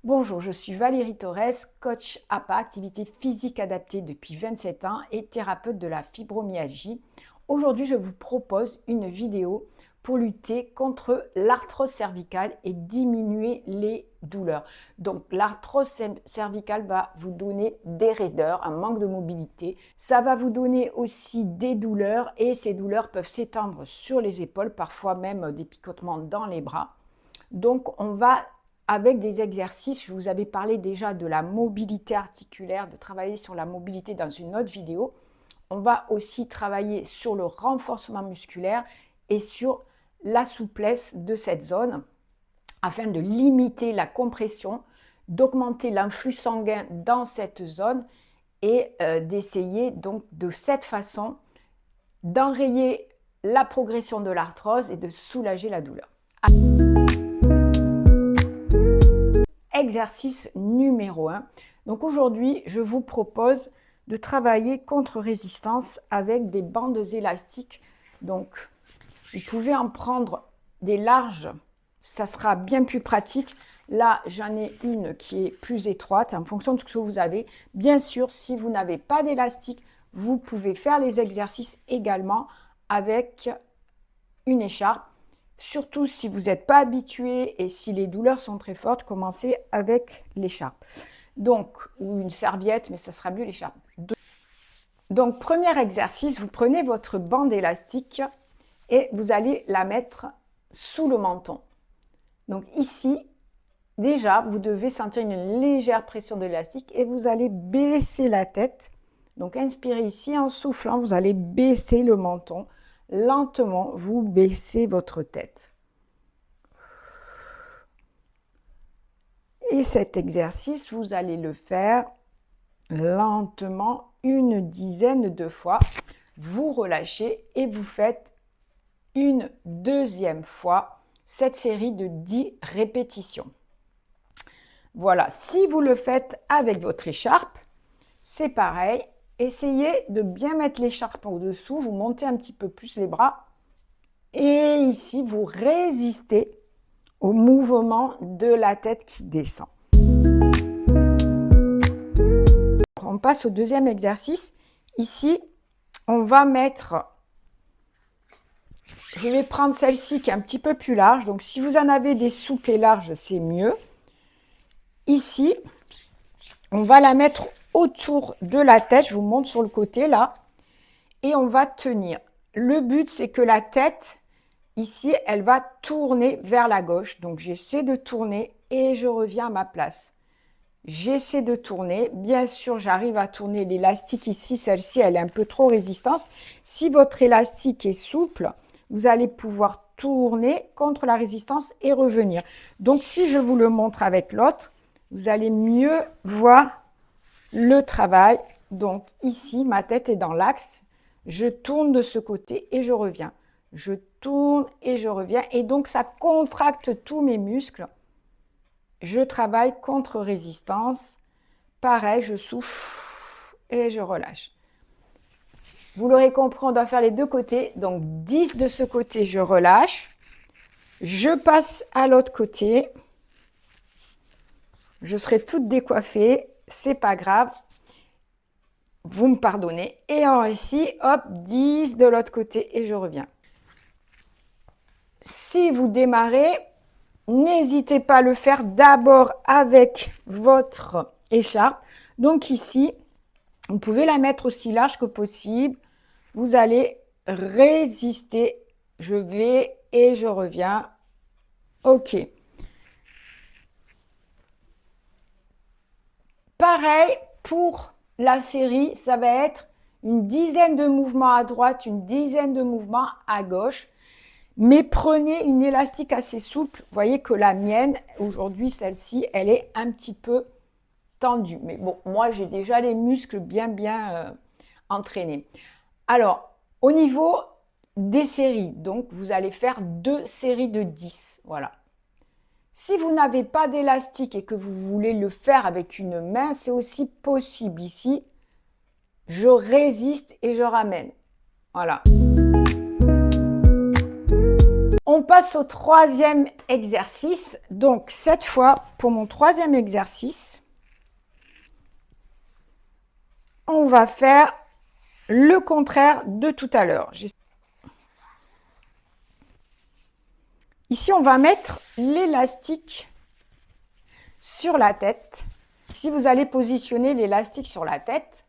Bonjour, je suis Valérie Torres, coach APA, activité physique adaptée depuis 27 ans et thérapeute de la fibromyalgie. Aujourd'hui, je vous propose une vidéo pour lutter contre l'arthrose cervicale et diminuer les douleurs. Donc, l'arthrose cervicale va vous donner des raideurs, un manque de mobilité. Ça va vous donner aussi des douleurs et ces douleurs peuvent s'étendre sur les épaules, parfois même des picotements dans les bras. Donc, on va avec des exercices, je vous avais parlé déjà de la mobilité articulaire, de travailler sur la mobilité dans une autre vidéo. On va aussi travailler sur le renforcement musculaire et sur la souplesse de cette zone afin de limiter la compression, d'augmenter l'influx sanguin dans cette zone et d'essayer donc de cette façon d'enrayer la progression de l'arthrose et de soulager la douleur. Exercice numéro 1. Donc aujourd'hui, je vous propose de travailler contre résistance avec des bandes élastiques. Donc, vous pouvez en prendre des larges, ça sera bien plus pratique. Là, j'en ai une qui est plus étroite en fonction de ce que vous avez. Bien sûr, si vous n'avez pas d'élastique, vous pouvez faire les exercices également avec une écharpe. Surtout si vous n'êtes pas habitué et si les douleurs sont très fortes, commencez avec l'écharpe. Donc, ou une serviette, mais ça sera mieux l'écharpe. Donc, premier exercice, vous prenez votre bande élastique et vous allez la mettre sous le menton. Donc ici, déjà, vous devez sentir une légère pression de l'élastique et vous allez baisser la tête. Donc, inspirez ici, en soufflant, vous allez baisser le menton. Lentement, vous baissez votre tête. Et cet exercice, vous allez le faire lentement, une dizaine de fois. Vous relâchez et vous faites une deuxième fois cette série de 10 répétitions. Voilà, si vous le faites avec votre écharpe, c'est pareil. Essayez de bien mettre l'écharpe au-dessous, vous montez un petit peu plus les bras. Et ici, vous résistez au mouvement de la tête qui descend. On passe au deuxième exercice. Ici, on va mettre, je vais prendre celle-ci qui est un petit peu plus large. Donc, si vous en avez des souples et larges, c'est mieux. Ici, on va la mettre autour de la tête. Je vous montre sur le côté là. Et on va tenir. Le but, c'est que la tête, ici, elle va tourner vers la gauche. Donc, j'essaie de tourner et je reviens à ma place. J'essaie de tourner. Bien sûr, j'arrive à tourner l'élastique ici. Celle-ci, elle est un peu trop résistante. Si votre élastique est souple, vous allez pouvoir tourner contre la résistance et revenir. Donc, si je vous le montre avec l'autre, vous allez mieux voir le travail. Donc, ici, ma tête est dans l'axe. Je tourne de ce côté et je reviens. Je tourne et je reviens. Et donc, ça contracte tous mes muscles. Je travaille contre résistance. Pareil, je souffle et je relâche. Vous l'aurez compris, on doit faire les deux côtés. Donc, 10 de ce côté, je relâche. Je passe à l'autre côté. Je serai toute décoiffée. C'est pas grave. Vous me pardonnez. Et ici, hop, 10 de l'autre côté et je reviens. Si vous démarrez, n'hésitez pas à le faire d'abord avec votre écharpe. Donc ici, vous pouvez la mettre aussi large que possible. Vous allez résister. Je vais et je reviens. OK. Pareil pour la série, ça va être une dizaine de mouvements à droite, une dizaine de mouvements à gauche. Mais prenez une élastique assez souple. Vous voyez que la mienne, aujourd'hui, celle-ci, elle est un petit peu tendue. Mais bon, moi, j'ai déjà les muscles bien entraînés. Alors, au niveau des séries, donc, vous allez faire 2 séries de 10. Voilà. Si vous n'avez pas d'élastique et que vous voulez le faire avec une main, c'est aussi possible. Ici, je résiste et je ramène. Voilà. On passe au troisième exercice. Donc, cette fois, pour mon troisième exercice, on va faire le contraire de tout à l'heure. Ici, on va mettre l'élastique sur la tête. Si vous allez positionner l'élastique sur la tête,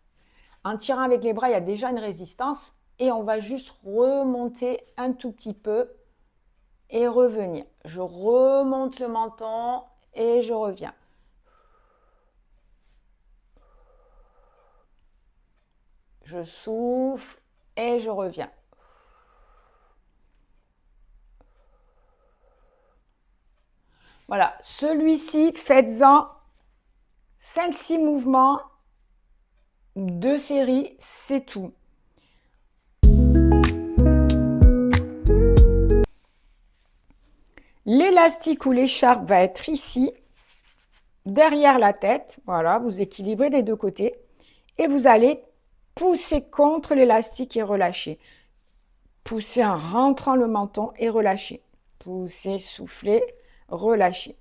en tirant avec les bras, il y a déjà une résistance et on va juste remonter un tout petit peu et revenir. Je remonte le menton et je reviens. Je souffle et je reviens. Voilà, celui-ci, faites-en 5-6 mouvements, 2 séries, c'est tout. L'élastique ou l'écharpe va être ici, derrière la tête. Voilà, vous équilibrez des deux côtés. Et vous allez pousser contre l'élastique et relâcher. Poussez en rentrant le menton et relâchez. Poussez, soufflez, relâchez.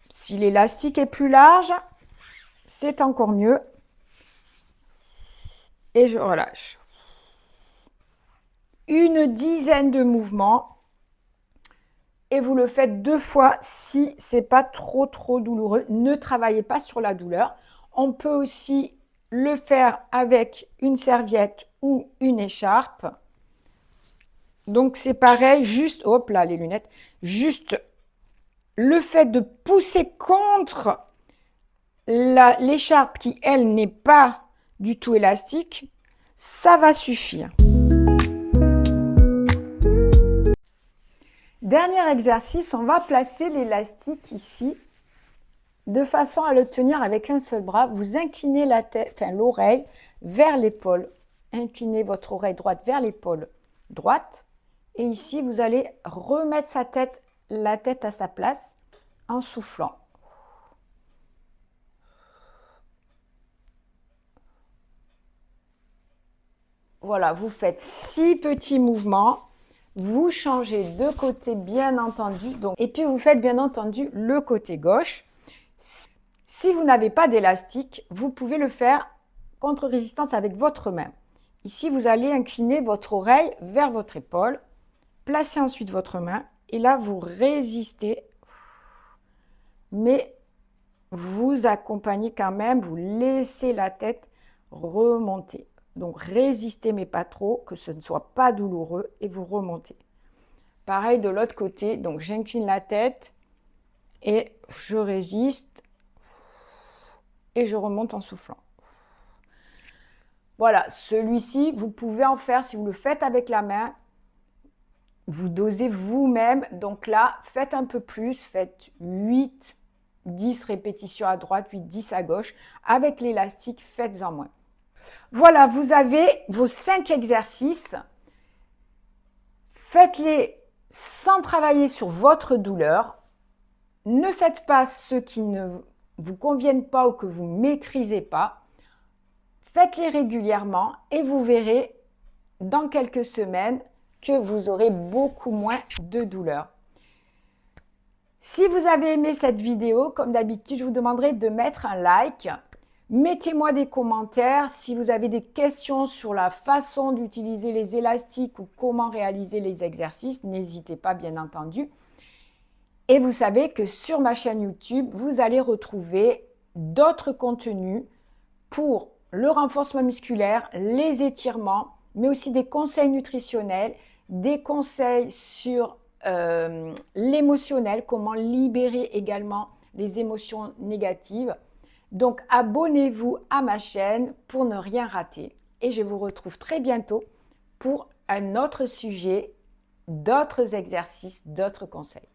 Si l'élastique est plus large, c'est encore mieux. Et je relâche. Une dizaine de mouvements. Et vous le faites 2 fois si ce n'est pas trop douloureux. Ne travaillez pas sur la douleur. On peut aussi le faire avec une serviette ou une écharpe. Donc c'est pareil, juste, hop là les lunettes, juste le fait de pousser contre l'écharpe qui elle n'est pas du tout élastique, ça va suffire. Dernier exercice, on va placer l'élastique ici de façon à le tenir avec un seul bras. Vous inclinez la tête, enfin l'oreille vers l'épaule. Inclinez votre oreille droite vers l'épaule droite. Et ici, vous allez remettre la tête à sa place en soufflant. Voilà, vous faites 6 petits mouvements. Vous changez de côté, bien entendu. Et puis, vous faites bien entendu le côté gauche. Si vous n'avez pas d'élastique, vous pouvez le faire contre résistance avec votre main. Ici, vous allez incliner votre oreille vers votre épaule. Placez ensuite votre main et là, vous résistez. Mais vous accompagnez quand même, vous laissez la tête remonter. Donc, résistez mais pas trop, que ce ne soit pas douloureux et vous remontez. Pareil de l'autre côté, donc j'incline la tête et je résiste et je remonte en soufflant. Voilà, celui-ci, vous pouvez en faire, si vous le faites avec la main, vous dosez vous-même. Donc là, faites un peu plus, faites 8, 10 répétitions à droite, 8, 10 à gauche. Avec l'élastique, faites-en moins. Voilà, vous avez vos 5 exercices. Faites-les sans travailler sur votre douleur. Ne faites pas ceux qui ne vous conviennent pas ou que vous ne maîtrisez pas. Faites-les régulièrement et vous verrez dans quelques semaines que vous aurez beaucoup moins de douleur. Si vous avez aimé cette vidéo, comme d'habitude, je vous demanderai de mettre un like. Mettez-moi des commentaires si vous avez des questions sur la façon d'utiliser les élastiques ou comment réaliser les exercices. N'hésitez pas, bien entendu. Et vous savez que sur ma chaîne YouTube, vous allez retrouver d'autres contenus pour le renforcement musculaire, les étirements, mais aussi des conseils nutritionnels, des conseils sur l'émotionnel, comment libérer également les émotions négatives. Donc, abonnez-vous à ma chaîne pour ne rien rater. Et je vous retrouve très bientôt pour un autre sujet, d'autres exercices, d'autres conseils.